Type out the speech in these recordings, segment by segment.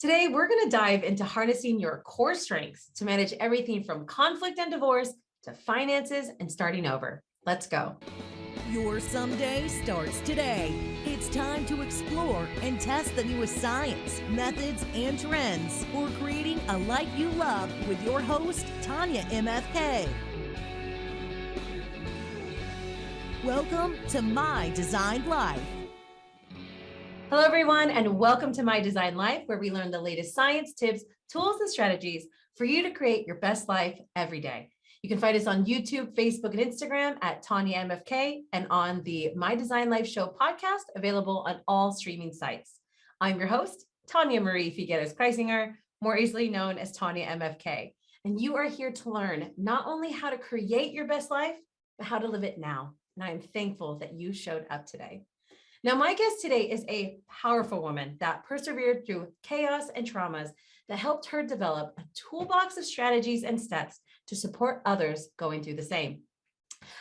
Today, we're going to dive into harnessing your core strengths to manage everything from conflict and divorce to finances and starting over. Let's go. Your someday starts today. It's time to explore and test the newest science, methods, and trends for creating a life you love with your host, Tanya MFK. Welcome to My Designed Life. Hello, everyone, and welcome to My Designed Life, where we learn the latest science, tips, tools, and strategies for you to create your best life every day. You can find us on YouTube, Facebook, and Instagram at Tanyamfk and on the My Designed Life Show podcast, available on all streaming sites. I'm your host, Tanya Marie Figueres-Kreisinger, more easily known as Tanya MFK. And you are here to learn not only how to create your best life, but how to live it now. And I am thankful that you showed up today. Now, my guest today is a powerful woman that persevered through chaos and traumas that helped her develop a toolbox of strategies and steps to support others going through the same.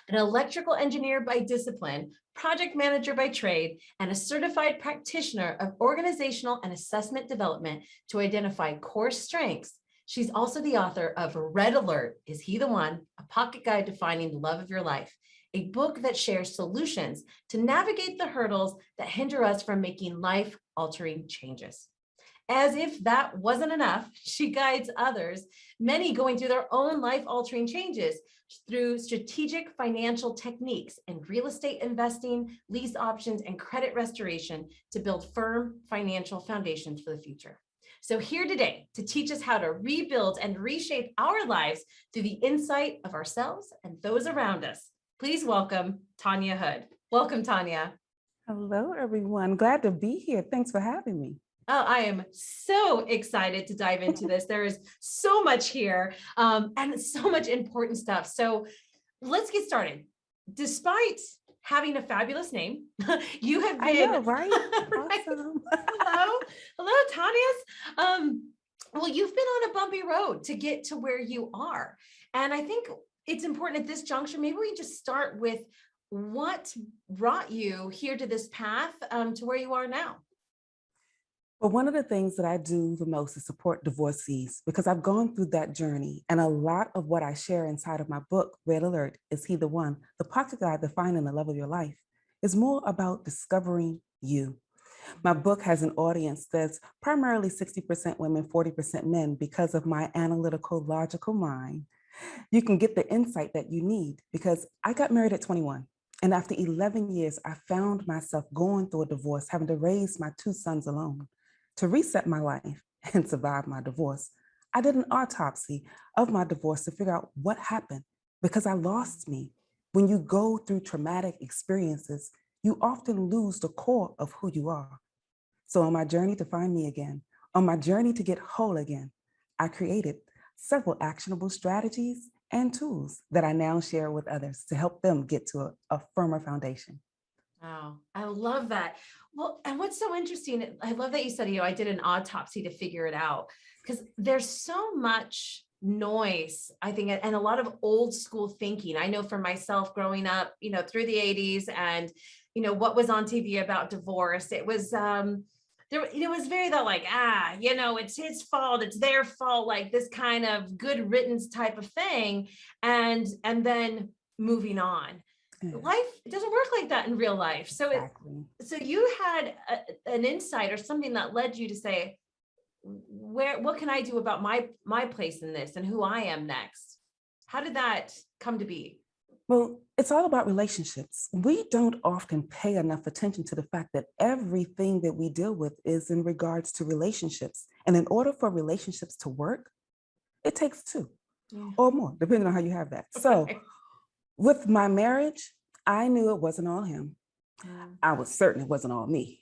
An electrical engineer by discipline, project manager by trade, and a certified practitioner of organizational and assessment development to identify core strengths, she's also the author of Red Alert, Is He the One? A pocket guide to finding the love of your life. A book that shares solutions to navigate the hurdles that hinder us from making life-altering changes. As if that wasn't enough, she guides others, many going through their own life-altering changes through strategic financial techniques in real estate investing, lease options, and credit restoration to build firm financial foundations for the future. So here today to teach us how to rebuild and reshape our lives through the insight of ourselves and those around us. Please welcome Tanya Hood. Welcome, Tanya. Hello, everyone. Glad to be here. Thanks for having me. Oh, I am so excited to dive into this. There is so much here and so much important stuff. So let's get started. Despite having a fabulous name, you have been— I know, right? right? Awesome. Hello, Tanya's. Well, you've been on a bumpy road to get to where you are. And I think it's important at this juncture, maybe we just start with what brought you here to this path to where you are now. Well, one of the things that I do the most is support divorcees because I've gone through that journey. And a lot of what I share inside of my book, Red Alert, Is He the One? The pocket guide to finding the love of your life, is more about discovering you. My book has an audience that's primarily 60% women, 40% men because of my analytical, logical mind. You can get the insight that you need because I got married at 21. And after 11 years, I found myself going through a divorce, having to raise my 2 sons alone. To reset my life and survive my divorce, I did an autopsy of my divorce to figure out what happened because I lost me. When you go through traumatic experiences, you often lose the core of who you are. So on my journey to find me again, on my journey to get whole again, I created several actionable strategies and tools that I now share with others to help them get to a firmer foundation. Wow, I love that. Well, and what's so interesting, I love that you said, I did an autopsy to figure it out, because there's so much noise, I think, and a lot of old school thinking. I know for myself growing up, through the 80s and, what was on TV about divorce, it was, it was very that it's his fault, it's their fault, like this kind of good riddance type of thing. And then moving on. Life, it doesn't work like that in real life. So Exactly. So you had an insight or something that led you to say, what can I do about my place in this and who I am next? How did that come to be? Well, it's all about relationships. We don't often pay enough attention to the fact that everything that we deal with is in regards to relationships. And in order for relationships to work, it takes 2 or more, depending on how you have that. So with my marriage, I knew it wasn't all him. I was certain it wasn't all me.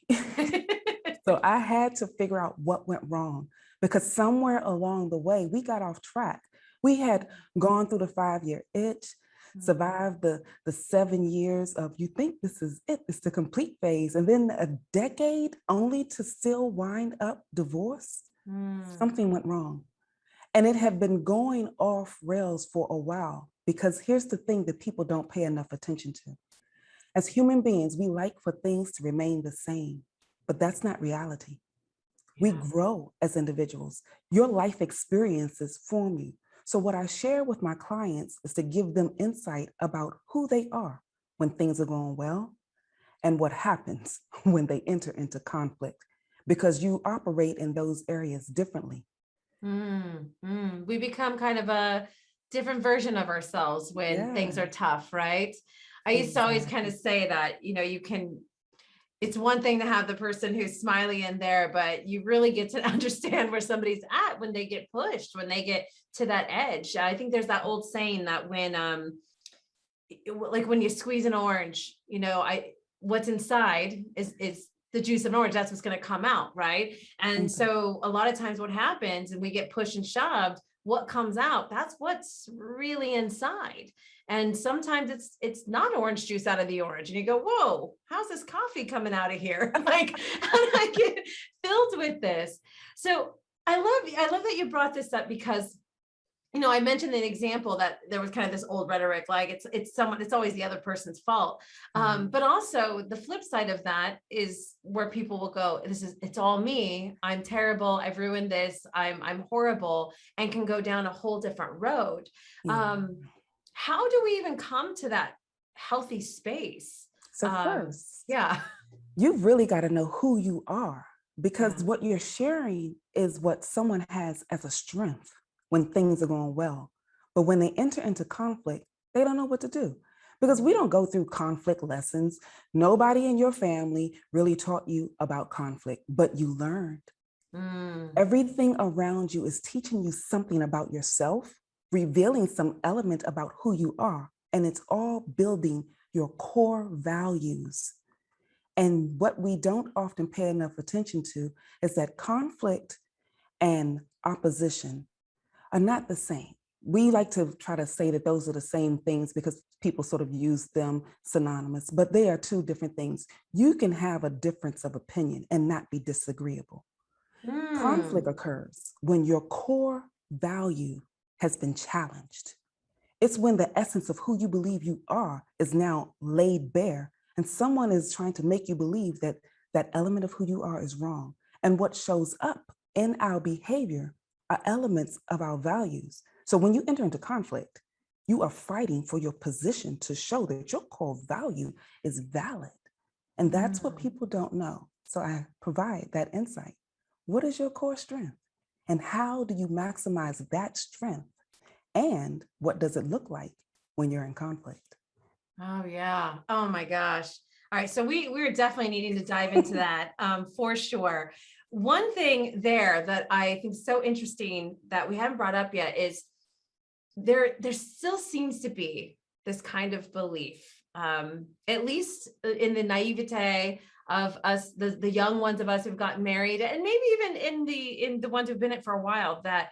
So I had to figure out what went wrong because somewhere along the way, we got off track. We had gone through the 5-year itch, survived the 7 years of you think this is it, it's the complete phase, and then a decade only to still wind up divorced. Something went wrong. And it had been going off rails for a while because here's the thing that people don't pay enough attention to. As human beings, we like for things to remain the same, but that's not reality. We Yeah. grow as individuals. Your life experiences form you. So what I share with my clients is to give them insight about who they are when things are going well and what happens when they enter into conflict, because you operate in those areas differently. We become kind of a different version of ourselves when things Yeah, are tough, right? I used to always kind of exactly. say that, you can, it's one thing to have the person who's smiley in there, but you really get to understand where somebody's at when they get pushed, when they get to that edge. I think there's that old saying that when, like when you squeeze an orange, what's inside is the juice of an orange. That's what's going to come out, right? And Okay. so a lot of times what happens and we get pushed and shoved, what comes out, that's what's really inside. And sometimes it's not orange juice out of the orange, and you go, whoa, how's this coffee coming out of here? Like, how did I get filled with this? So I love that you brought this up, because I mentioned an example that there was kind of this old rhetoric, like it's always the other person's fault. Mhm. But also the flip side of that is where people will go, it's all me. I'm terrible. I've ruined this. I'm horrible, and can go down a whole different road. Yeah. Um, how do we even come to that healthy space? So first, Yeah. you've really got to know who you are, because Yeah. what you're sharing is what someone has as a strength when things are going well. But when they enter into conflict, they don't know what to do, because we don't go through conflict lessons. Nobody in your family really taught you about conflict, but you learned. Mm. Everything around you is teaching you something about yourself, revealing some element about who you are, and it's all building your core values. And what we don't often pay enough attention to is that conflict and opposition are not the same. We like to try to say that those are the same things because people sort of use them synonymous, but they are two different things. You can have a difference of opinion and not be disagreeable. Conflict Mm. occurs when your core value has been challenged. It's when the essence of who you believe you are is now laid bare, and someone is trying to make you believe that that element of who you are is wrong. And what shows up in our behavior are elements of our values. So when you enter into conflict, you are fighting for your position to show that your core value is valid. And that's what Mm. people don't know. So I provide that insight. What is your core strength? And how do you maximize that strength? And what does it look like when you're in conflict? Oh yeah. Oh my gosh. All right. So we're definitely needing to dive into that, for sure. One thing there that I think is so interesting that we haven't brought up yet is there still seems to be this kind of belief, at least in the naivete of us, the young ones of us who've gotten married, and maybe even in the ones who've been in it for a while, that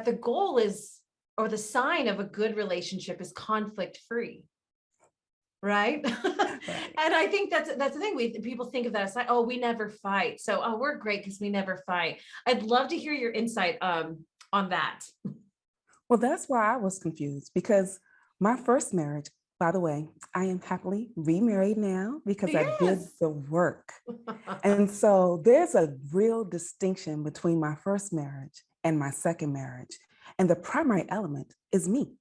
the goal is, or the sign of a good relationship is conflict free, right? Right. And I think that's the thing. People think of that as like, oh, we never fight, so oh, we're great because we never fight. I'd love to hear your insight on that. Well, that's why I was confused, because my first marriage, by the way, I am happily remarried now because I did Yes. the work. And so there's a real distinction between my first marriage and my second marriage. And the primary element is me,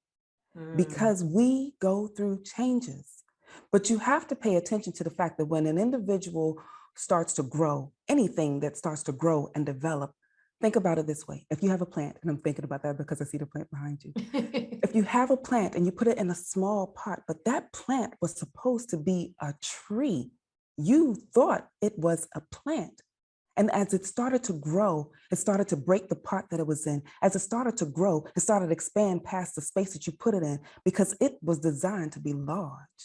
Mm. because we go through changes. But you have to pay attention to the fact that when an individual starts to grow, anything that starts to grow and develop, think about it this way. If you have a plant, and I'm thinking about that because I see the plant behind you. If you have a plant and you put it in a small pot, but that plant was supposed to be a tree, you thought it was a plant. And as it started to grow, it started to break the pot that it was in. As it started to grow, it started to expand past the space that you put it in, because it was designed to be large.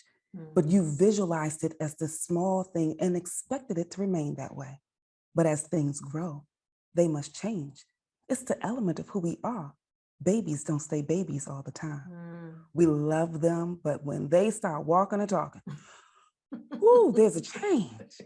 But Mm. you visualized it as this small thing and expected it to remain that way. But as things grow, they must change. It's the element of who we are. Babies don't stay babies all the time. Mm. We love them, but when they start walking and talking, ooh, there's a change.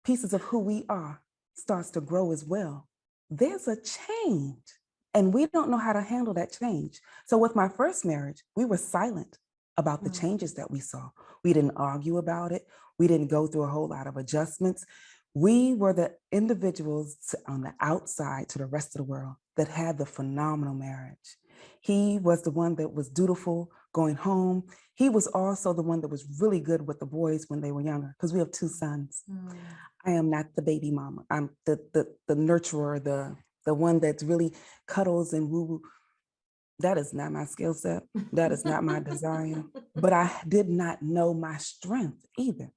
Pieces of who we are starts to grow as well. There's a change, and we don't know how to handle that change. So with my first marriage, we were silent about the Mm. changes that we saw. We didn't argue about it. We didn't go through a whole lot of adjustments. We were the individuals on the outside to the rest of the world that had the phenomenal marriage. He was the one that was dutiful, going home. He was also the one that was really good with the boys when they were younger, because we have 2 sons. I am not the baby mama. I'm the nurturer, the one that's really cuddles and woo-woo. That is not my skill set. That is not my desire. But I did not know my strength either.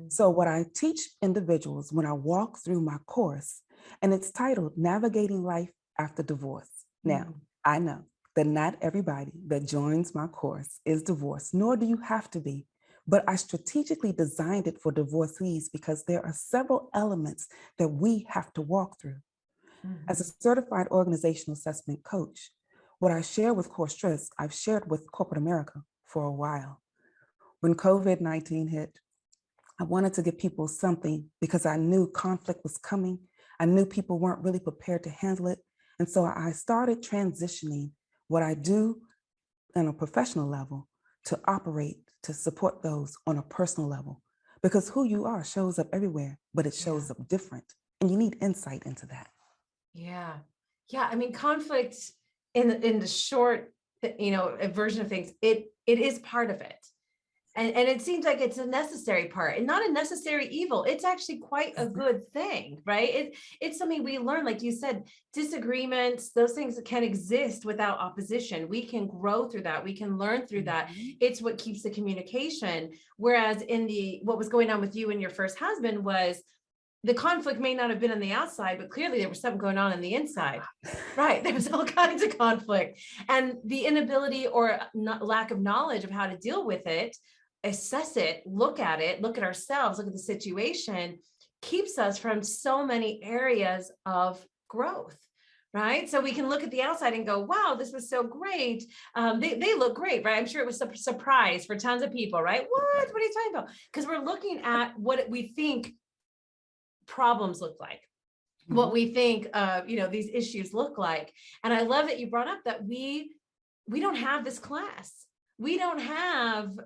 So what I teach individuals when I walk through my course, and it's titled Navigating Life After Divorce. Now, I know that not everybody that joins my course is divorced, nor do you have to be. But I strategically designed it for divorcees because there are several elements that we have to walk through. As a certified organizational assessment coach, what I share with Core Stress, I've shared with corporate America for a while. When COVID-19 hit, I wanted to give people something because I knew conflict was coming. I knew people weren't really prepared to handle it. And so I started transitioning what I do on a professional level to operate, to support those on a personal level. Because who you are shows up everywhere, but it shows up different. And you need insight into that. Yeah. Yeah. I mean, conflict in the short, version of things, it is part of it. And it seems like it's a necessary part and not a necessary evil. It's actually quite a good thing, right? It's something we learn, like you said, disagreements, those things can exist without opposition. We can grow through that. We can learn through that. It's what keeps the communication. Whereas what was going on with you and your first husband was the conflict may not have been on the outside, but clearly there was something going on the inside, right? There was all kinds of conflict, and the inability or lack of knowledge of how to deal with it, assess it, look at ourselves, look at the situation, keeps us from so many areas of growth. Right. So we can look at the outside and go, wow, this was so great. They look great, right? I'm sure it was a surprise for tons of people, right? What are you talking about? Because we're looking at what we think problems look like, what we think these issues look like. And I love that you brought up that we don't have this class. We don't have,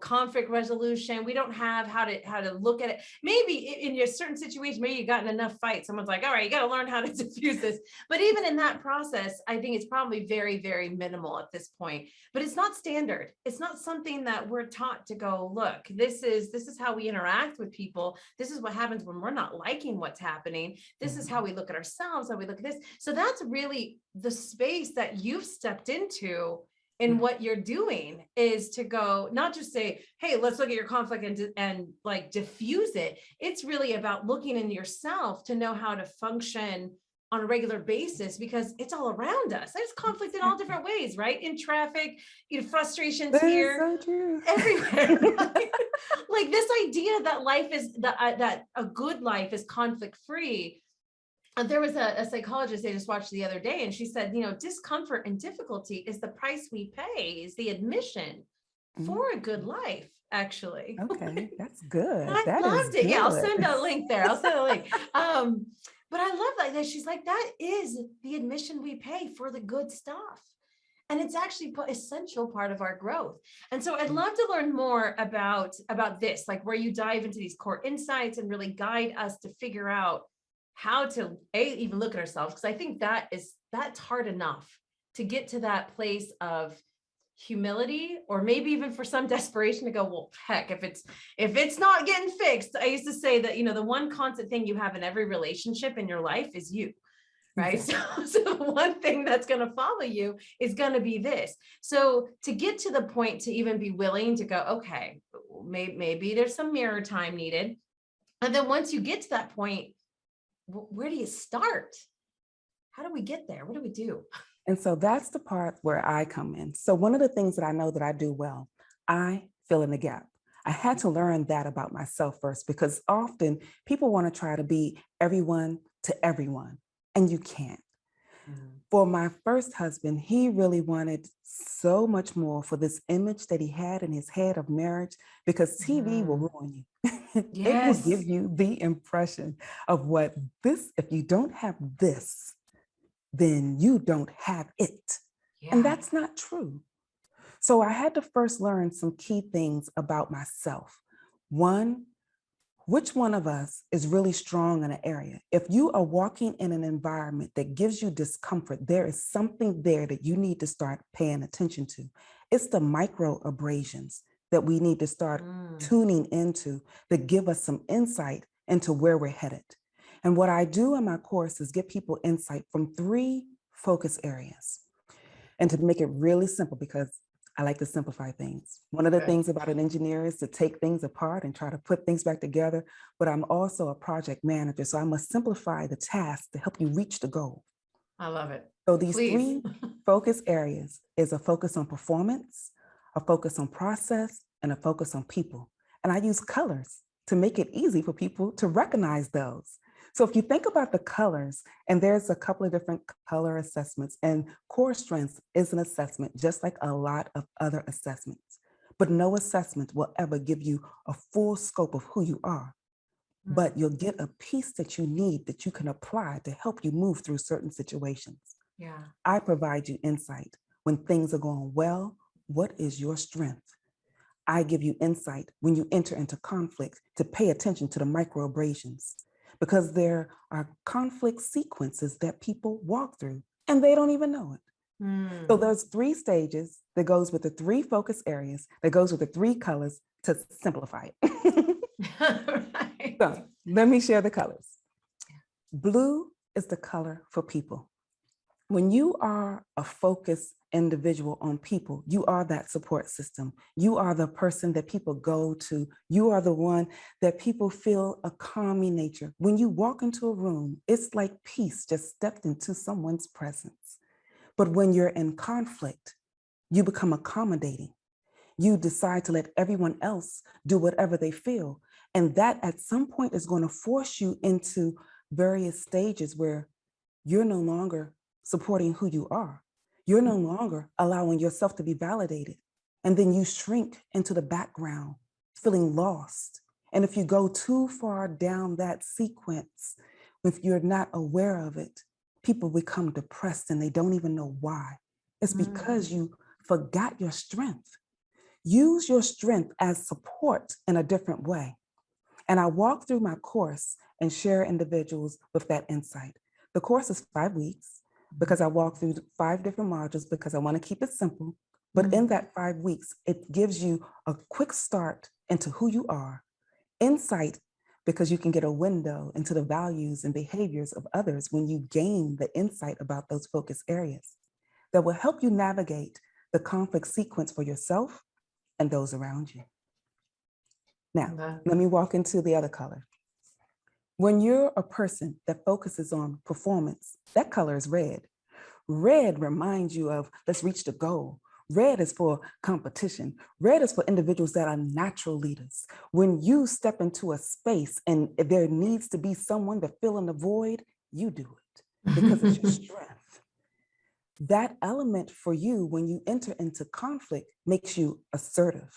conflict resolution. We don't have how to look at it. Maybe in your certain situation, maybe you got in enough fights, someone's like, all right, you got to learn how to diffuse this. But even in that process, I think it's probably very, very minimal at this point. But it's not standard. It's not something that we're taught to go, look, this is how we interact with people. This is what happens when we're not liking what's happening. This is how we look at ourselves, how we look at this. So that's really the space that you've stepped into. And what you're doing is to go, not just say, hey, let's look at your conflict and like diffuse it. It's really about looking in yourself to know how to function on a regular basis, because it's all around us. There's conflict in all different ways, right? In traffic, frustrations here, so true. everywhere. Like this idea that life is that a good life is conflict free. There was a psychologist I just watched the other day, and she said, discomfort and difficulty is the price we pay, is the admission for a good life, actually. Okay, that's good. I loved it. Good. Yeah, I'll send a link there. But I love that she's like, that is the admission we pay for the good stuff. And it's actually an essential part of our growth. And so I'd love to learn more about this, like where you dive into these core insights and really guide us to figure out how to even look at ourselves, because I think that's hard enough to get to that place of humility, or maybe even for some desperation to go, well, heck, if it's not getting fixed. I used to say that the one constant thing you have in every relationship in your life is you, right? Exactly. So the one thing that's going to follow you is going to be this. So to get to the point to even be willing to go, okay, maybe there's some mirror time needed, and then once you get to that point, where do you start? How do we get there? What do we do? And so that's the part where I come in. So one of the things that I know that I do well, I fill in the gap. I had to learn that about myself first, because often people want to try to be everyone to everyone, and you can't. For my first husband, he really wanted so much more for this image that he had in his head of marriage, because TV will ruin you. It will give you the impression of what this, if you don't have this, then you don't have it. And that's not true. So I had to first learn some key things about myself. One, which one of us is really strong in an area? If you are walking in an environment that gives you discomfort, there is something there that you need to start paying attention to. It's the micro abrasions that we need to start tuning into that give us some insight into where we're headed. And what I do in my course is get people insight from 3 focus areas. And to make it really simple, because I like to simplify things. One of the things about an engineer is to take things apart and try to put things back together, but I'm also a project manager, so I must simplify the task to help you reach the goal. I love it. So these Please. 3 focus areas is a focus on performance, a focus on process, and a focus on people. And I use colors to make it easy for people to recognize those. So if you think about the colors, and there's a couple of different color assessments, and core strengths is an assessment, just like a lot of other assessments. But no assessment will ever give you a full scope of who you are. But you'll get a piece that you need that you can apply to help you move through certain situations. Yeah. I provide you insight. When things are going well, what is your strength? I give you insight when you enter into conflict to pay attention to the micro abrasions, because there are conflict sequences that people walk through and they don't even know it. So there's 3 stages that goes with the 3 focus areas, that goes with the 3 colors to simplify it. Right. So let me share the colors. Blue is the color for people. When you are a focused individual on people, you are that support system. You are the person that people go to. You are the one that people feel a calming nature. When you walk into a room, it's like peace just stepped into someone's presence. But when you're in conflict, you become accommodating. You decide to let everyone else do whatever they feel. And that at some point is going to force you into various stages where you're no longer supporting who you are. You're no longer allowing yourself to be validated. And then you shrink into the background, feeling lost. And if you go too far down that sequence, if you're not aware of it, people become depressed and they don't even know why. It's because you forgot your strength. Use your strength as support in a different way. And I walk through my course and share individuals with that insight. The course is 5 weeks because I walk through 5 different modules because I want to keep it simple. But in that 5 weeks, it gives you a quick start into who you are, insight, because you can get a window into the values and behaviors of others when you gain the insight about those focus areas that will help you navigate the conflict sequence for yourself and those around you. Now, let me walk into the other color. When you're a person that focuses on performance, that color is red. Red reminds you of, let's reach the goal. Red is for competition. Red is for individuals that are natural leaders. When you step into a space and there needs to be someone to fill in the void, you do it because it's your strength. That element for you, when you enter into conflict, makes you assertive.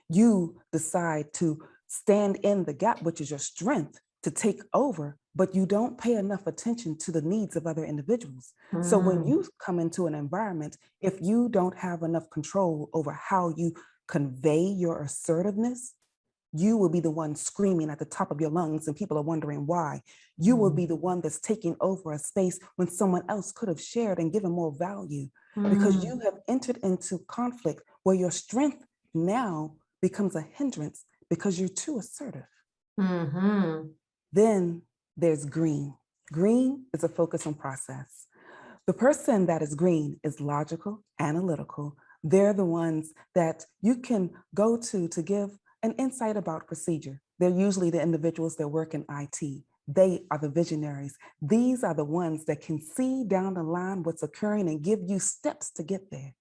You decide to stand in the gap, which is your strength, to take over, but you don't pay enough attention to the needs of other individuals. So when you come into an environment, if you don't have enough control over how you convey your assertiveness, you will be the one screaming at the top of your lungs and people are wondering why. You will be the one that's taking over a space when someone else could have shared and given more value because you have entered into conflict where your strength now becomes a hindrance because you're too assertive. Then there's green. Green is a focus on process. The person that is green is logical, analytical. They're the ones that you can go to give an insight about procedure. They're usually the individuals that work in IT. They are the visionaries. These are the ones that can see down the line what's occurring and give you steps to get there.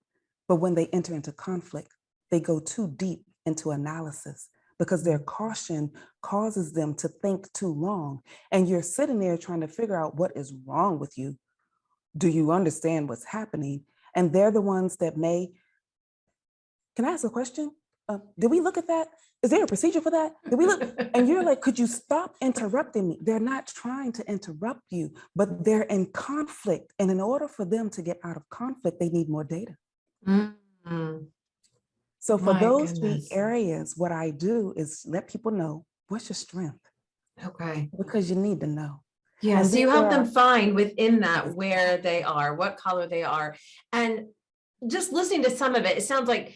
But when they enter into conflict, they go too deep into analysis because their caution causes them to think too long. And you're sitting there trying to figure out what is wrong with you. Do you understand what's happening? And they're the ones that can I ask a question? Did we look at that? Is there a procedure for that? Did we look? And you're like, could you stop interrupting me? They're not trying to interrupt you, but they're in conflict. And in order for them to get out of conflict, they need more data. So for those 3 areas, what I do is let people know what's your strength? Okay. Because you need to know. Yeah. And So then you help there them are, find within that where they are, what color they are. And just listening to some of it, it sounds like,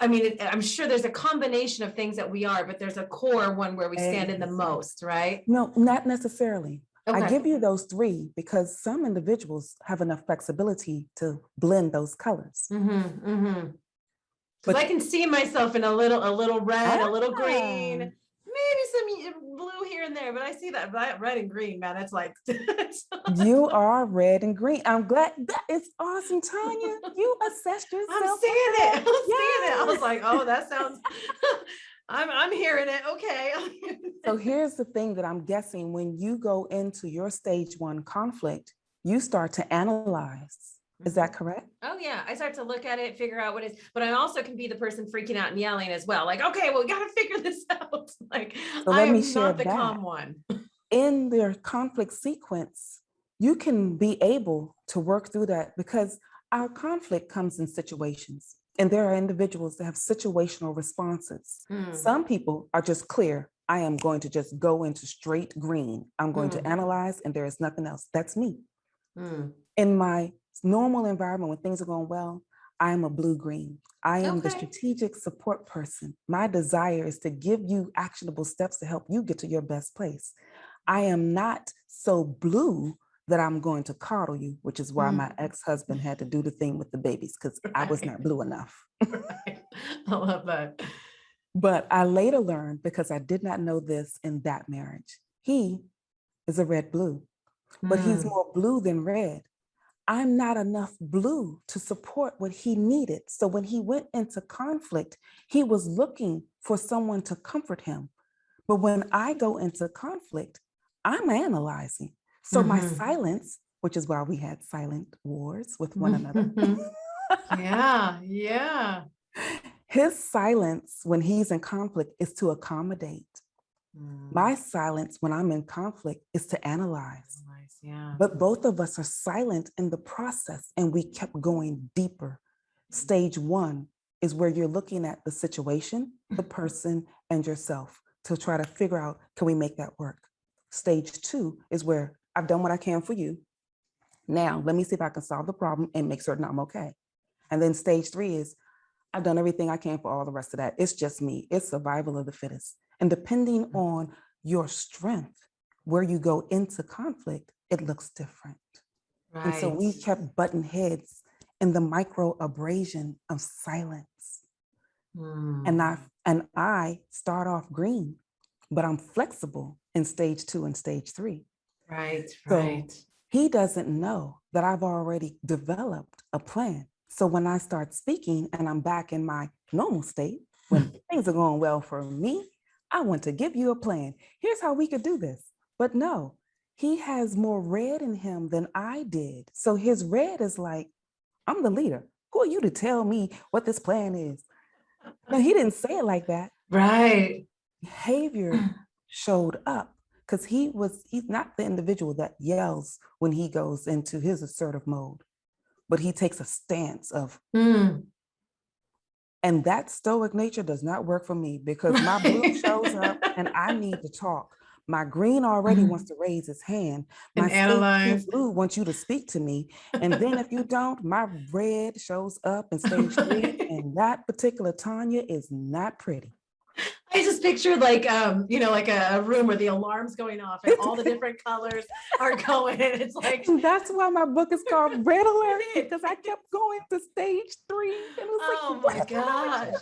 I'm sure there's a combination of things that we are, but there's a core one where we stand in the most, right? no, not necessarily. I Okay. give you those three because some individuals have enough flexibility to blend those colors. Mm-hmm. Mm-hmm. Because I But can see myself in a little red, a little green, ah, maybe some blue here and there, but I see that red and green, man. It's like, you are red and green. I'm glad. That is awesome, Tanya. You assessed I'm yourself seeing with it. that. I'm seeing it. I was Yes. like, oh, that sounds, I'm hearing it. Okay. So here's the thing that I'm guessing when you go into your stage 1 conflict, you start to analyze. Is that correct? Oh yeah, I start to look at it, figure out what is, but I also can be the person freaking out and yelling as well. Like, okay, well, we got to figure this out. Like, So I let me am share not the that. calm one. In their conflict sequence, you can be able to work through that because our conflict comes in situations. And there are individuals that have situational responses. Some people are just clear. I am going to just go into straight green. I'm going to analyze, and there is nothing else. That's me. In my normal environment, when things are going well, I am a blue-green. I am the strategic support person. My desire is to give you actionable steps to help you get to your best place. I am not so blue that I'm going to coddle you, which is why my ex-husband had to do the thing with the babies because I was not blue enough. Right. I love that. But I later learned, because I did not know this in that marriage, he is a red blue, but he's more blue than red. I'm not enough blue to support what he needed. So when he went into conflict, he was looking for someone to comfort him. But when I go into conflict, I'm analyzing. So my silence, which is why we had silent wars with one another. Yeah, yeah. His silence when he's in conflict is to accommodate. My silence when I'm in conflict is to analyze. Yeah. But both of us are silent in the process, and we kept going deeper. Stage 1 is where you're looking at the situation, the person, and yourself to try to figure out, can we make that work? Stage 2 is where I've done what I can for you. Now, let me see if I can solve the problem and make certain I'm okay. And then stage 3 is, I've done everything I can for all the rest of that. It's just me. It's survival of the fittest. And depending on your strength, where you go into conflict, it looks different. Right. And so we kept butting heads in the micro abrasion of silence. And I start off green, but I'm flexible in stage 2 and stage 3. Right. So he doesn't know that I've already developed a plan. So when I start speaking and I'm back in my normal state, when things are going well for me, I want to give you a plan. Here's how we could do this. But no, he has more red in him than I did. So his red is like, I'm the leader. Who are you to tell me what this plan is? No, he didn't say it like that. Right. Behavior showed up because he's not the individual that yells when he goes into his assertive mode, but he takes a stance of, and that stoic nature does not work for me because my blue shows up and I need to talk. My green already wants to raise his hand. My stage 2 blue wants you to speak to me. And then if you don't, my red shows up in stage 3. And that particular Tanya is not pretty. I just pictured like, like a room where the alarm's going off and all the different colors are going. And it's like, and that's why my book is called Red Alert, because I kept going to stage 3. And it was oh like, my gosh.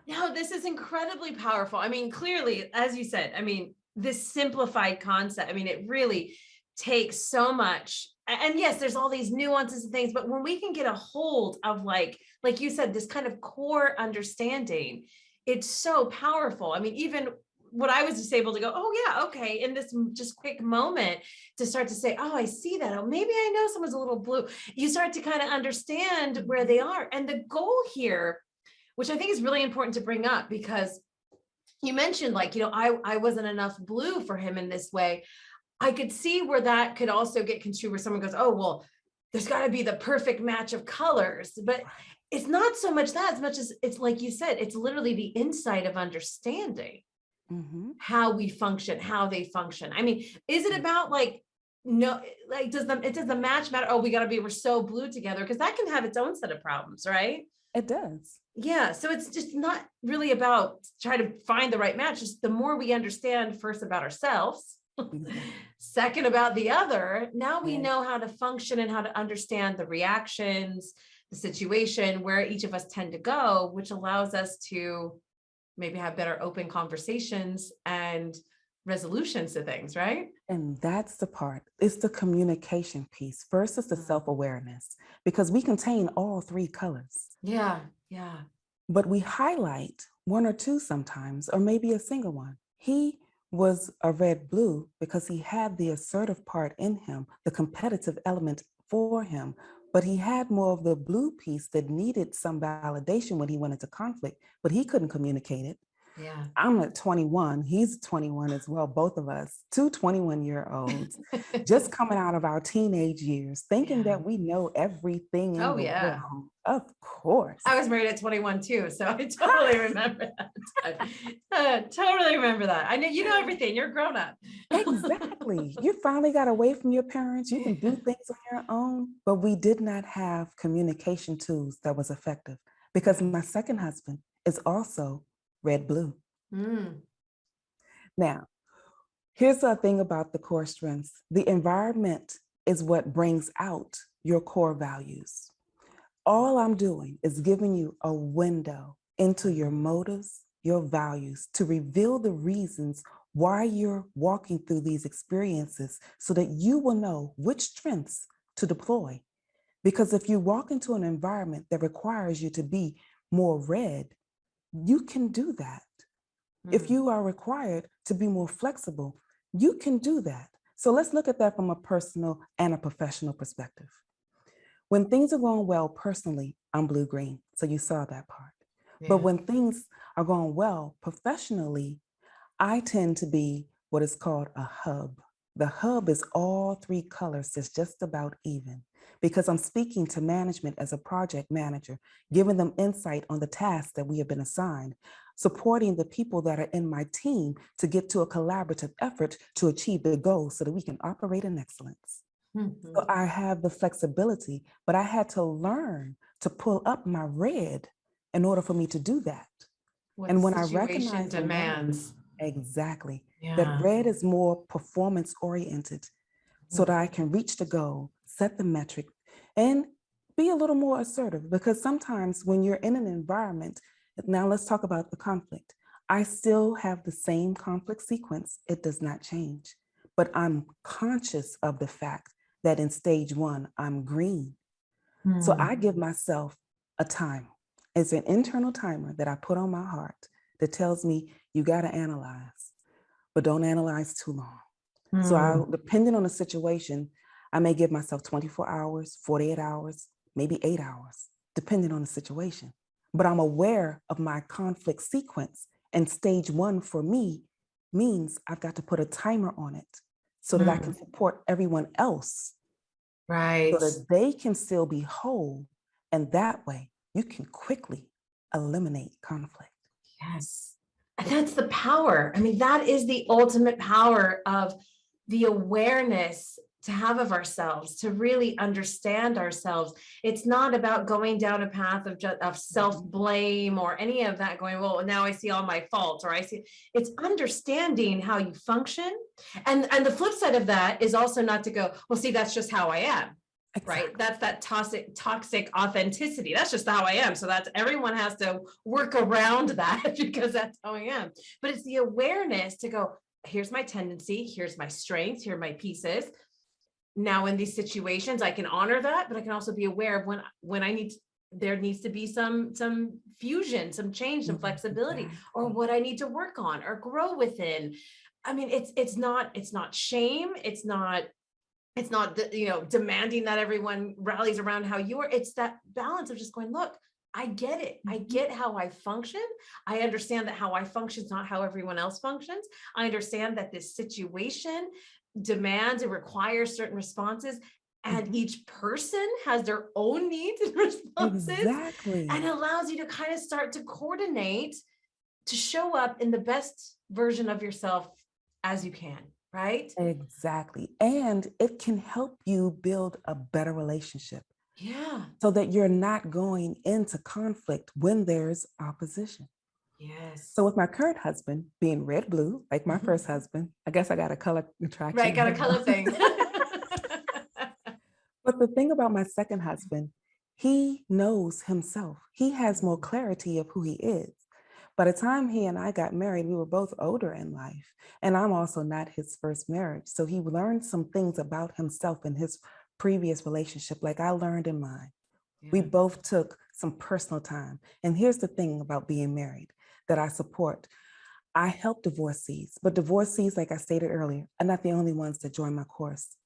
No, this is incredibly powerful. I mean, clearly, as you said, I mean, this simplified concept, I mean, it really takes so much. And yes, there's all these nuances and things, but when we can get a hold of like you said, this kind of core understanding, it's so powerful. I mean, even what I was just able to go, oh yeah, okay, in this just quick moment to start to say, oh, I see that. Oh, maybe I know someone's a little blue. You start to kind of understand where they are. And the goal here, which I think is really important to bring up, because you mentioned like, I wasn't enough blue for him in this way. I could see where that could also get construed where someone goes, oh, well, there's got to be the perfect match of colors. But it's not so much that, as much as it's like you said, it's literally the insight of understanding. how we function, how they function. I mean, is it about like, no, like, does the match matter? Oh, we're so glued together, because that can have its own set of problems, right? It does. Yeah. So it's just not really about trying to find the right match. Just the more we understand first about ourselves, Exactly. second about the other, now we Yes. know how to function and how to understand the reactions, the situation, where each of us tend to go, which allows us to maybe have better open conversations and resolutions to things, right? And that's the part. It's the communication piece. First is the self-awareness, because we contain all three colors. Yeah. Yeah. But we highlight one or two sometimes, or maybe a single one. He was a red blue because he had the assertive part in him, the competitive element for him, but he had more of the blue piece that needed some validation when he went into conflict, but he couldn't communicate it. Yeah. I'm at 21. He's 21 as well, both of us, two 21-year-olds, just coming out of our teenage years, thinking Yeah. that we know everything in Oh, the yeah. world. Of course. I was married at 21 too, so I totally remember that. Totally remember that. I know you know everything. You're grown up. Exactly. You finally got away from your parents. You can do things on your own, but we did not have communication tools that was effective, because my second husband is also red blue. Mm. Now, here's the thing about the core strengths. The environment is what brings out your core values. All I'm doing is giving you a window into your motives, your values, to reveal the reasons why you're walking through these experiences, so that you will know which strengths to deploy. Because if you walk into an environment that requires you to be more red, you can do that. If you are required to be more flexible, you can do that. So let's look at that from a personal and a professional perspective. When things are going well personally, I'm blue-green. So you saw that part. But when things are going well professionally, I tend to be what is called a hub. The hub is all three colors. It's just about even, because I'm speaking to management as a project manager, giving them insight on the tasks that we have been assigned, supporting the people that are in my team to get to a collaborative effort to achieve the goals so that we can operate in excellence. So I have the flexibility, but I had to learn to pull up my red in order for me to do that. And when I recognize demands. Exactly, that red is more performance oriented, so that I can reach the goal, set the metric, and be a little more assertive. Because sometimes when you're in an environment, now let's talk about the conflict. I still have the same conflict sequence. It does not change, but I'm conscious of the fact that in stage one, I'm green. So I give myself a time. It's an internal timer that I put on my heart that tells me you got to analyze, but don't analyze too long. So depending on the situation, I may give myself 24 hours, 48 hours, maybe 8 hours, depending on the situation. But I'm aware of my conflict sequence. And stage one for me means I've got to put a timer on it so that I can support everyone else, Right. so that they can still be whole. And that way you can quickly eliminate conflict. Yes. And that's the power. I mean, that is the ultimate power of the awareness to have of ourselves, to really understand ourselves. It's not about going down a path of self-blame or any of that, going, well, now I see all my faults, or I see. It's understanding how you function. And the flip side of that is also not to go, well, see, that's just how I am. Exactly. Right. That's that toxic authenticity. That's just how I am. So that's, everyone has to work around that because that's how I am. But it's the awareness to go, here's my tendency, here's my strengths, here are my pieces. Now in these situations, I can honor that, but I can also be aware of when I need to, there needs to be some fusion, some change, some flexibility, or what I need to work on or grow within. I mean, it's not shame. It's not, demanding that everyone rallies around how you are. It's that balance of just going, look, I get it. I get how I function. I understand that how I function is not how everyone else functions. I understand that this situation demands and requires certain responses, and each person has their own needs and responses. Exactly. And allows you to kind of start to coordinate to show up in the best version of yourself as you can, right? Exactly. And it can help you build a better relationship Yeah. so that you're not going into conflict when there's opposition. Yes. So with my current husband being red blue, like my first husband, I guess I got a color attraction. Right, got a color thing. But the thing about my second husband, he knows himself. He has more clarity of who he is. By the time he and I got married, we were both older in life. And I'm also not his first marriage. So he learned some things about himself in his previous relationship, like I learned in mine. We Yeah. both took some personal time. And here's the thing about being married that I support. I help divorcees, but divorcees, like I stated earlier, are not the only ones that join my course.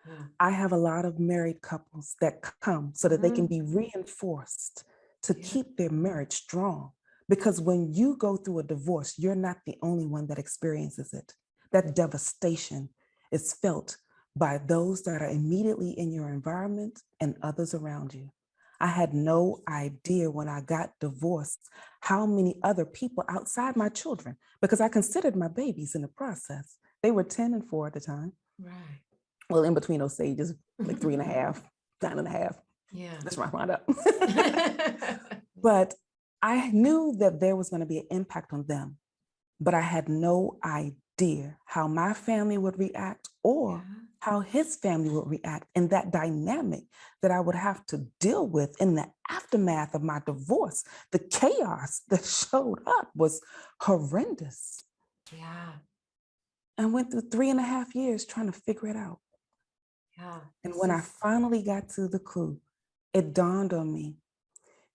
Yeah. I have a lot of married couples that come so that they can be reinforced to Yeah. keep their marriage strong. Because when you go through a divorce, you're not the only one that experiences it. That devastation is felt by those that are immediately in your environment and others around you. I had no idea when I got divorced how many other people outside my children, because I considered my babies in the process. They were 10 and 4 at the time. Right. Well, in between those stages, like 3.5, 9.5. Yeah. Let's round up. But I knew that there was going to be an impact on them, but I had no idea how my family would react or how his family would react in that dynamic that I would have to deal with in the aftermath of my divorce. The chaos that showed up was horrendous. Yeah. I went through 3.5 years trying to figure it out. Yeah. And when I finally got to the clue, it dawned on me,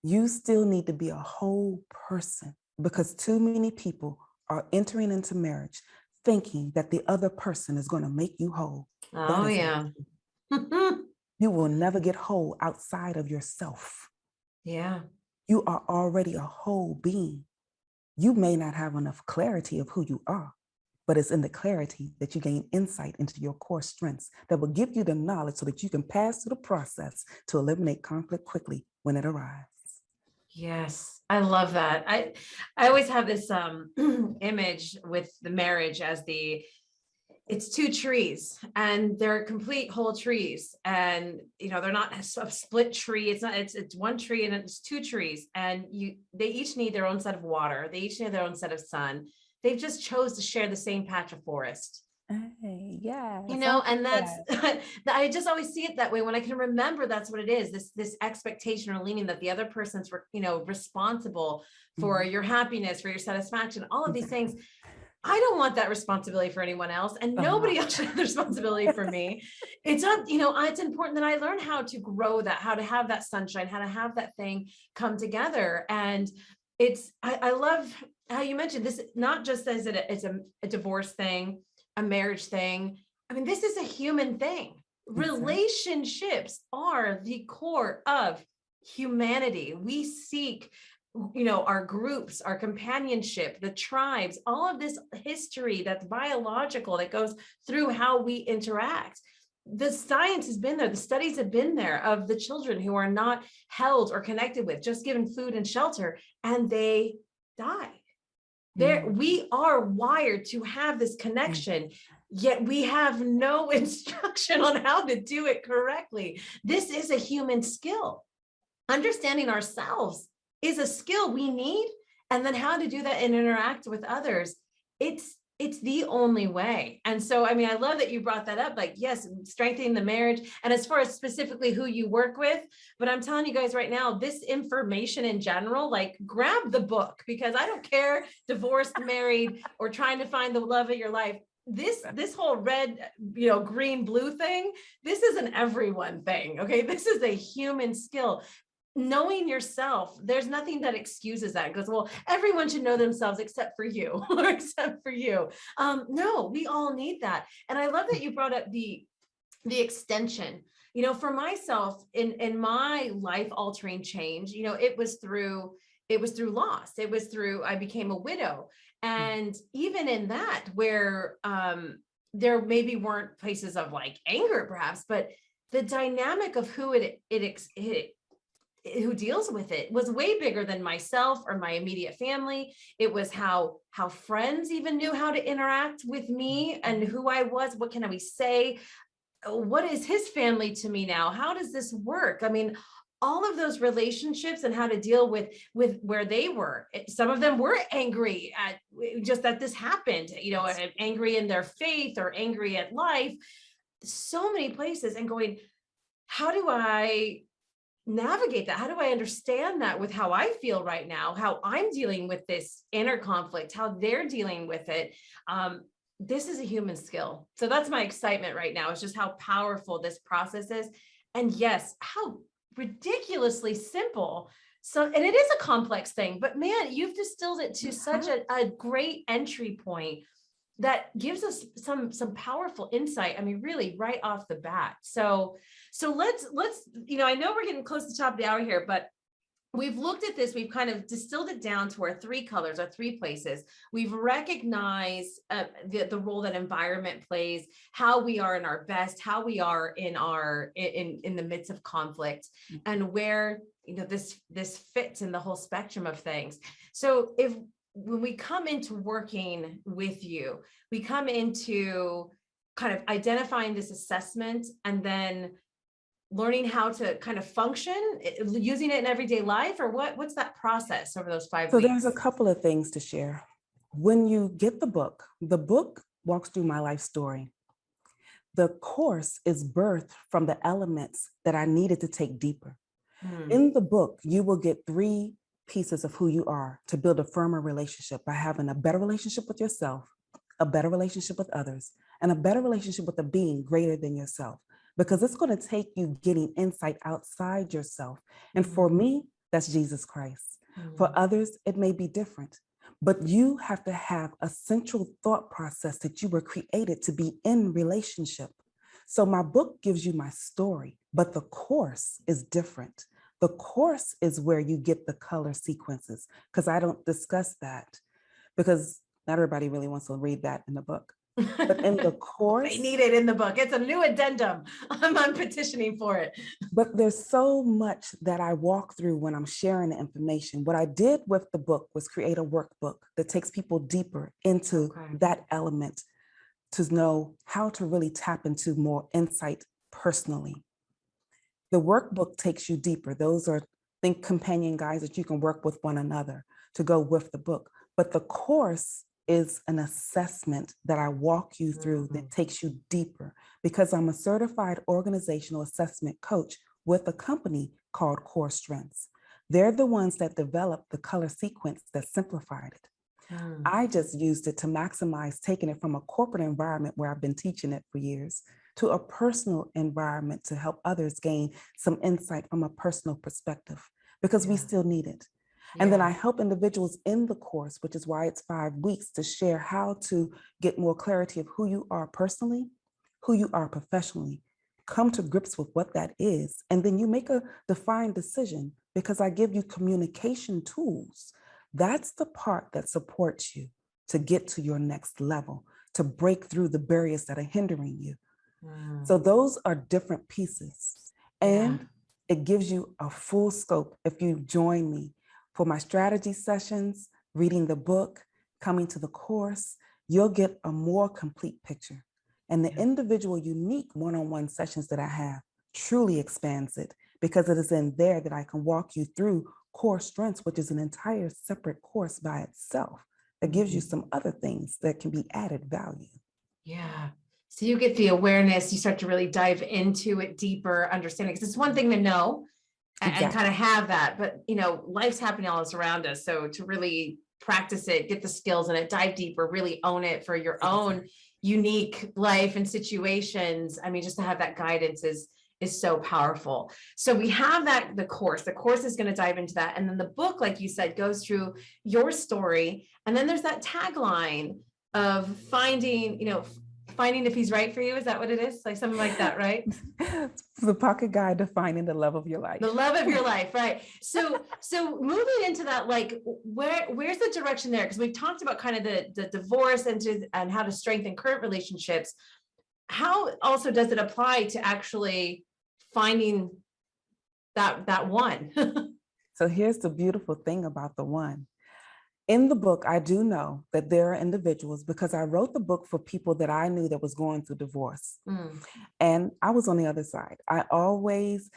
you still need to be a whole person, because too many people are entering into marriage thinking that the other person is going to make you whole. Oh, yeah. You will never get whole outside of yourself. Yeah. You are already a whole being. You may not have enough clarity of who you are, but it's in the clarity that you gain insight into your core strengths that will give you the knowledge so that you can pass through the process to eliminate conflict quickly when it arrives. Yes, I love that. I always have this image with the marriage as it's two trees and they're complete whole trees, and they're not a split tree. It's one tree and it's two trees, and they each need their own set of water. They each need their own set of sun. They've just chose to share the same patch of forest. Hey, yeah. And that's I just always see it that way when I can remember that's what it is, this expectation or leaning that the other person's responsible for your happiness, for your satisfaction, all of these things. I don't want that responsibility for anyone else, and nobody else should have the responsibility for me. It's not, it's important that I learn how to grow that, how to have that sunshine, how to have that thing come together. And I love how you mentioned this, not just as it's a divorce thing, a marriage thing. I mean, this is a human thing. Relationships are the core of humanity. We seek our groups, our companionship, the tribes, all of this history that's biological that goes through how we interact. The science has been there, the studies have been there of the children who are not held or connected with, just given food and shelter, and they die. We are wired to have this connection, yet we have no instruction on how to do it correctly. This is a human skill. Understanding ourselves is a skill we need, and then how to do that and interact with others. It's the only way. And so, I mean, I love that you brought that up, like, yes, strengthening the marriage. And as far as specifically who you work with, but I'm telling you guys right now, this information in general, like, grab the book, because I don't care, divorced, married, or trying to find the love of your life. This whole red, green, blue thing, this is an everyone thing. Okay. This is a human skill. Knowing yourself, there's nothing that excuses that. It goes, well, everyone should know themselves except for you, or except for you. No, we all need that. And I love that you brought up the extension. For myself, in my life altering change, it was through loss. It was through, I became a widow. And even in that, where there maybe weren't places of like anger perhaps, but the dynamic of who it who deals with it was way bigger than myself or my immediate family. It was how friends even knew how to interact with me and who I was. What can we say? What is his family to me now? How does this work? I mean, all of those relationships and how to deal with where they were. Some of them were angry at just that this happened, angry in their faith or angry at life. So many places, and going, how do I navigate that? How do I understand that with how I feel right now, how I'm dealing with this inner conflict, how they're dealing with it? This is a human skill. So that's my excitement right now. It's just how powerful this process is. And yes, how ridiculously simple. So, and it is a complex thing, but man, you've distilled it to such a great entry point that gives us some powerful insight. I mean, really right off the bat. So let's, I know we're getting close to the top of the hour here, but we've looked at this, we've kind of distilled it down to our three colors, our three places. We've recognized the role that environment plays, how we are in our best, how we are in the midst of conflict, and where this fits in the whole spectrum of things. So when we come into working with you, we come into kind of identifying this assessment and then learning how to kind of function, using it in everyday life, or what's that process over those 5 weeks? So there's a couple of things to share. When you get the book walks through my life story. The course is birthed from the elements that I needed to take deeper. In the book, you will get 3 pieces of who you are to build a firmer relationship by having a better relationship with yourself, a better relationship with others, and a better relationship with a being greater than yourself. Because it's going to take you getting insight outside yourself. And for me, that's Jesus Christ. For others, it may be different. But you have to have a central thought process that you were created to be in relationship. So my book gives you my story, but the course is different. The course is where you get the color sequences, because I don't discuss that, because not everybody really wants to read that in the book. But in the course, they need it in the book. It's a new addendum. I'm petitioning for it. But there's so much that I walk through when I'm sharing the information. What I did with the book was create a workbook that takes people deeper into that element to know how to really tap into more insight personally. The workbook takes you deeper. Those are, think, companion guides that you can work with one another to go with the book. But the course is an assessment that I walk you through that takes you deeper, because I'm a certified organizational assessment coach with a company called Core Strengths. They're the ones that developed the color sequence that simplified it. I just used it to maximize taking it from a corporate environment where I've been teaching it for years to a personal environment to help others gain some insight from a personal perspective, because we still need it. And then I help individuals in the course, which is why it's 5 weeks, to share how to get more clarity of who you are personally, who you are professionally, come to grips with what that is. And then you make a defined decision, because I give you communication tools. That's the part that supports you to get to your next level, to break through the barriers that are hindering you. So those are different pieces. And it gives you a full scope if you join me for my strategy sessions, reading the book, coming to the course. You'll get a more complete picture. And the individual, unique one-on-one sessions that I have truly expands it, because it is in there that I can walk you through Core Strengths, which is an entire separate course by itself that gives you some other things that can be added value. Yeah. So you get the awareness, you start to really dive into it deeper, understanding, because it's one thing to know and kind of have that, but life's happening all around us. So to really practice it, get the skills in it, dive deeper, really own it for your own unique life and situations. I mean, just to have that guidance is so powerful. So we have the course is going to dive into that. And then the book, like you said, goes through your story. And then there's that tagline of finding if he's right for you. Is that what it is? Like something like that, right? The pocket guide to finding the love of your life. The love of your life, right? So moving into that, like where's the direction there? Because we talked about kind of the divorce and how to strengthen current relationships. How also does it apply to actually finding that one. So here's the beautiful thing about the one. In the book, I do know that there are individuals, because I wrote the book for people that I knew that was going through divorce. Mm. And I was on the other side. I always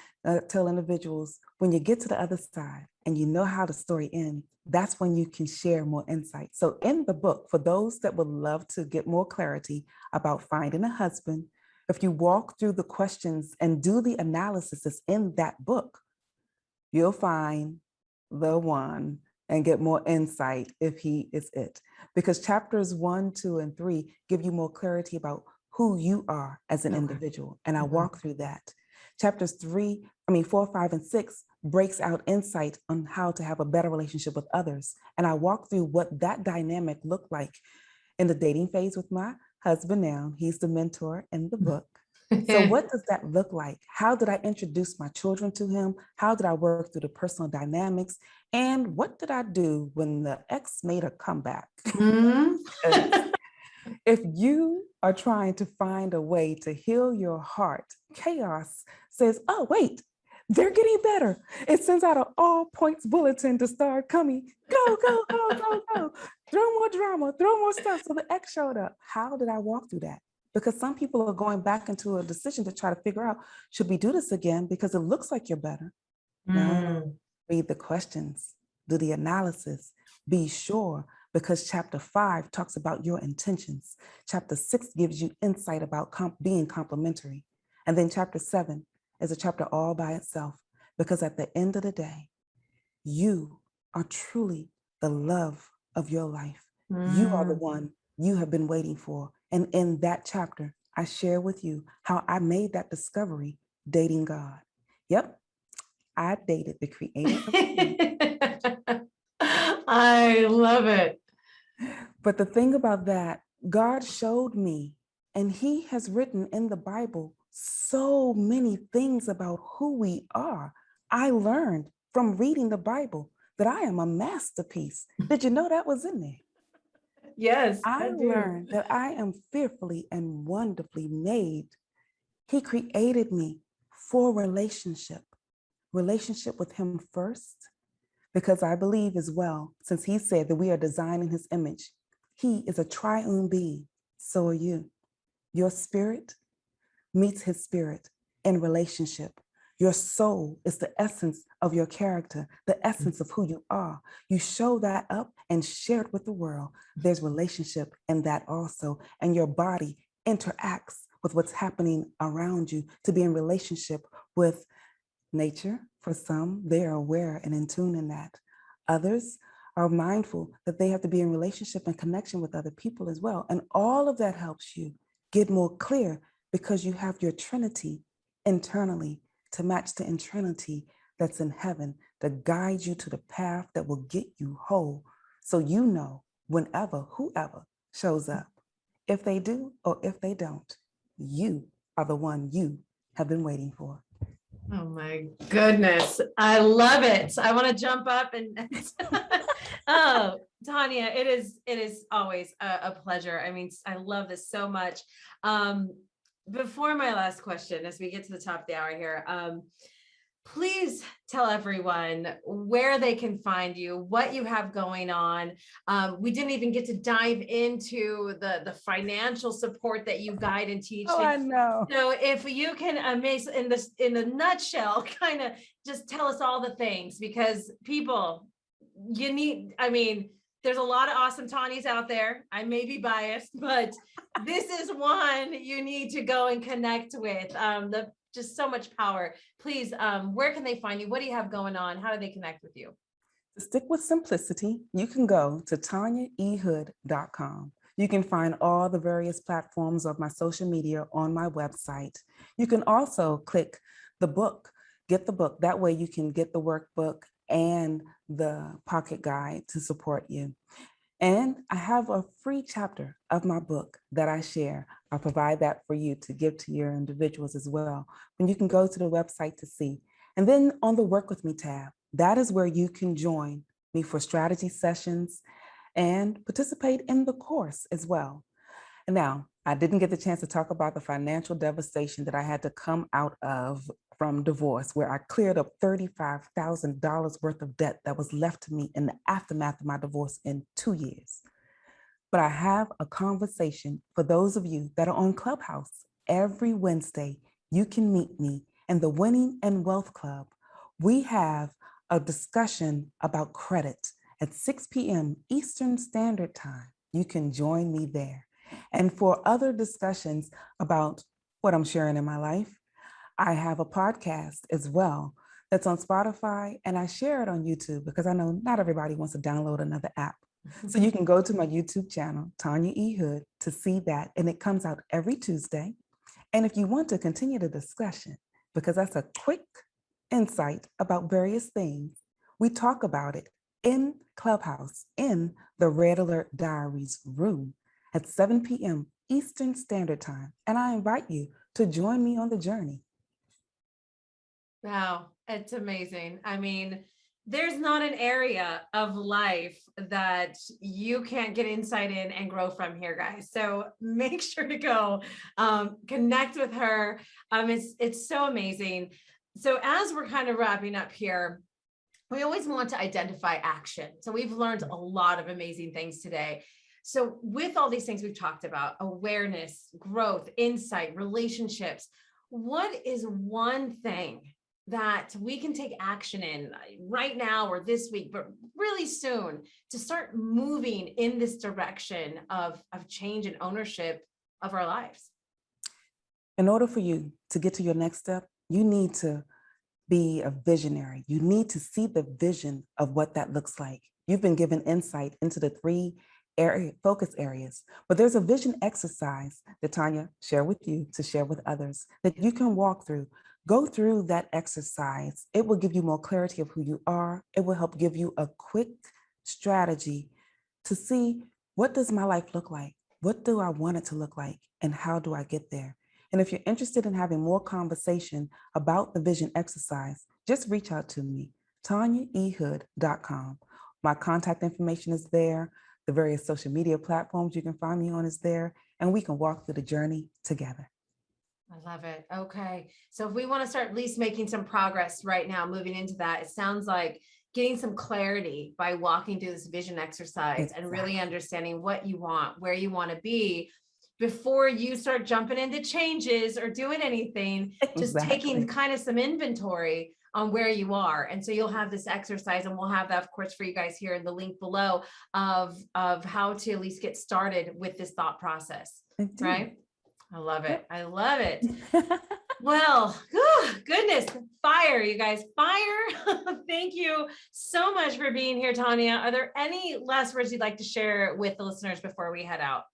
tell individuals, when you get to the other side and you know how the story ends, that's when you can share more insight. So in the book, for those that would love to get more clarity about finding a husband, if you walk through the questions and do the analysis that's in that book, you'll find the one and get more insight if he is it. Because chapters 1, 2, and 3 give you more clarity about who you are as an individual. And I walk through that. Chapters 4, 5, and 6 breaks out insight on how to have a better relationship with others. And I walk through what that dynamic looked like in the dating phase with my husband now. He's the mentor in the book. So what does that look like? How did I introduce my children to him? How did I work through the personal dynamics? And what did I do when the ex made a comeback? Mm-hmm. If you are trying to find a way to heal your heart, chaos says, oh, wait, they're getting better. It sends out an all points bulletin to start coming. Go, go, go, go, go. Throw more drama, throw more stuff. So the ex showed up. How did I walk through that? Because some people are going back into a decision to try to figure out, should we do this again? Because it looks like you're better. No, read the questions, do the analysis, be sure, because chapter 5 talks about your intentions. Chapter 6 gives you insight about being complementary. And then chapter 7 is a chapter all by itself, because at the end of the day, you are truly the love of your life. You are the one you have been waiting for. And in that chapter, I share with you how I made that discovery dating God. Yep, I dated the creator of the I love it. But the thing about that, God showed me, and he has written in the Bible so many things about who we are. I learned from reading the Bible that I am a masterpiece. Did you know that was in there? Yes, I do. learned that I am fearfully and wonderfully made. He created me for relationship with him first, because I believe as well, since he said that we are designed in his image, he is a triune being. So are you. Your spirit meets his spirit in relationship. Your soul is the essence of your character, the essence of who you are. You show that up and share it with the world. There's relationship in that also. And your body interacts with what's happening around you to be in relationship with nature. For some, they are aware and in tune in that. Others are mindful that they have to be in relationship and connection with other people as well. And all of that helps you get more clear, because you have your Trinity internally to match the Trinity that's in heaven, to guide you to the path that will get you whole. So you know, whenever, whoever shows up, if they do or if they don't, you are the one you have been waiting for. Oh my goodness. I love it. I want to jump up and oh, Tanya, it is always a pleasure. I mean, I love this so much. Before my last question, as we get to the top of the hour here, please tell everyone where they can find you, what you have going on. We didn't even get to dive into the financial support that you guide and teach. Oh, I know. So if you can amaze in a nutshell, kind of just tell us all the things, because people, there's a lot of awesome Tanyas out there. I may be biased, but this is one you need to go and connect with. Just so much power. Please, where can they find you? What do you have going on? How do they connect with you? To stick with simplicity, you can go to tanyaehood.com. You can find all the various platforms of my social media on my website. You can also click the book, get the book. That way you can get the workbook and the pocket guide to support you. And I have a free chapter of my book that I share. I'll provide that for you to give to your individuals as well. And you can go to the website to see. And then on the Work With Me tab, that is where you can join me for strategy sessions and participate in the course as well. And now, I didn't get the chance to talk about the financial devastation that I had to come out of from divorce, where I cleared up $35,000 worth of debt that was left to me in the aftermath of my divorce in 2 years. But I have a conversation for those of you that are on Clubhouse. Every Wednesday, you can meet me in the Winning and Wealth Club. We have a discussion about credit at 6 p.m. Eastern Standard Time. You can join me there. And for other discussions about what I'm sharing in my life, I have a podcast as well that's on Spotify, and I share it on YouTube because I know not everybody wants to download another app. So you can go to my YouTube channel, Tanya E. Hood, to see that, and it comes out every Tuesday. And if you want to continue the discussion, because that's a quick insight about various things, we talk about it in Clubhouse in the Red Alert Diaries room at 7 p.m. Eastern Standard Time. And I invite you to join me on the journey. Wow, it's amazing. I mean, there's not an area of life that you can't get insight in and grow from here, guys. So make sure to go connect with her. It's so amazing. So as we're kind of wrapping up here, we always want to identify action. So we've learned a lot of amazing things today. So with all these things we've talked about, awareness, growth, insight, relationships, what is one thing that we can take action in right now or this week, but really soon, to start moving in this direction of change and ownership of our lives? In order for you to get to your next step, you need to be a visionary. You need to see the vision of what that looks like. You've been given insight into the three focus areas, but there's a vision exercise that Tanya shared with you to share with others that you can walk through. Go through that exercise. It will give you more clarity of who you are. It will help give you a quick strategy to see, what does my life look like? What do I want it to look like? And how do I get there? And if you're interested in having more conversation about the vision exercise, just reach out to me, tanyaehood.com. My contact information is there. The various social media platforms you can find me on is there, and we can walk through the journey together. I love it. Okay. So if we want to start at least making some progress right now, moving into that, it sounds like getting some clarity by walking through this vision exercise and really understanding what you want, where you want to be before you start jumping into changes or doing anything, just taking kind of some inventory on where you are. And so you'll have this exercise, and we'll have that, of course, for you guys here in the link below of how to at least get started with this thought process, right? I love it. I love it. Well, goodness, fire, you guys, fire. Thank you so much for being here, Tanya. Are there any last words you'd like to share with the listeners before we head out?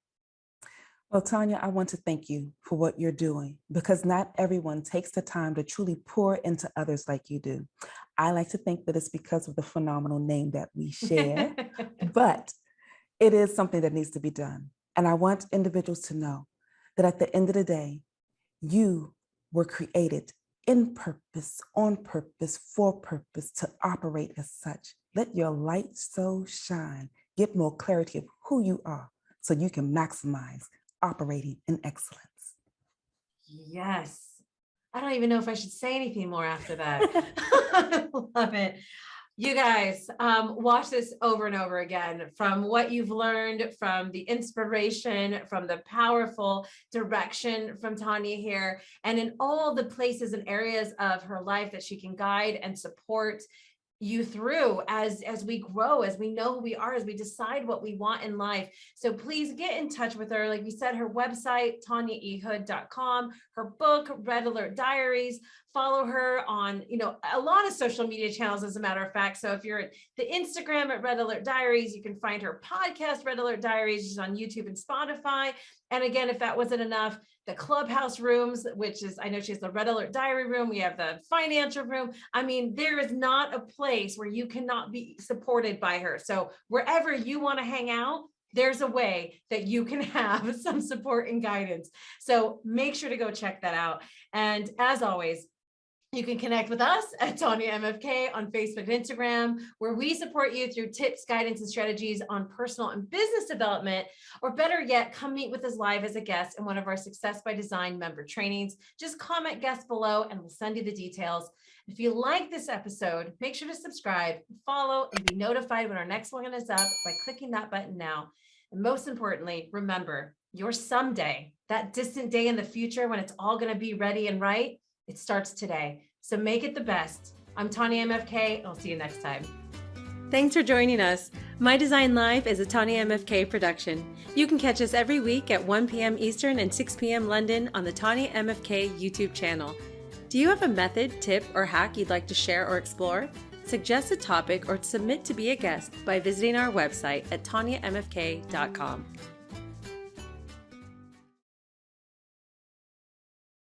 Well, Tanya, I want to thank you for what you're doing, because not everyone takes the time to truly pour into others like you do. I like to think that it's because of the phenomenal name that we share, but it is something that needs to be done. And I want individuals to know that at the end of the day, you were created in purpose, on purpose, for purpose, to operate as such. Let your light so shine. Get more clarity of who you are so you can maximize operating in excellence. Yes. I don't even know if I should say anything more after that. I love it. You guys, watch this over and over again, from what you've learned, from the inspiration, from the powerful direction from Tanya here, and in all the places and areas of her life that she can guide and support you through as we grow, as we know who we are, as we decide what we want in life. So please get in touch with her. Like we said, her website, tanyaehood.com, her book, Red Alert Diaries. Follow her on, a lot of social media channels, as a matter of fact. So if you're at the Instagram at Red Alert Diaries, you can find her podcast, Red Alert Diaries. She's on YouTube and Spotify. And again, if that wasn't enough, the Clubhouse rooms, which is, I know she has the Red Alert Diary room. We have the financial room. I mean, there is not a place where you cannot be supported by her. So wherever you want to hang out, there's a way that you can have some support and guidance. So make sure to go check that out. And as always, You can connect with us at Tanyamfk on Facebook and Instagram, where we support you through tips, guidance, and strategies on personal and business development, or better yet, come meet with us live as a guest in one of our Success by Design member trainings. Just comment guest below and we'll send you the details. If you like this episode, make sure to subscribe, follow, and be notified when our next one is up by clicking that button now. And most importantly, remember, your someday, that distant day in the future when it's all going to be ready and right, it starts today. So make it the best. I'm Tanyamfk. I'll see you next time. Thanks for joining us. My Design Live is a Tanyamfk production. You can catch us every week at 1 p.m. Eastern and 6 p.m. London on the Tanyamfk YouTube channel. Do you have a method, tip, or hack you'd like to share or explore? Suggest a topic or submit to be a guest by visiting our website at tanyamfk.com.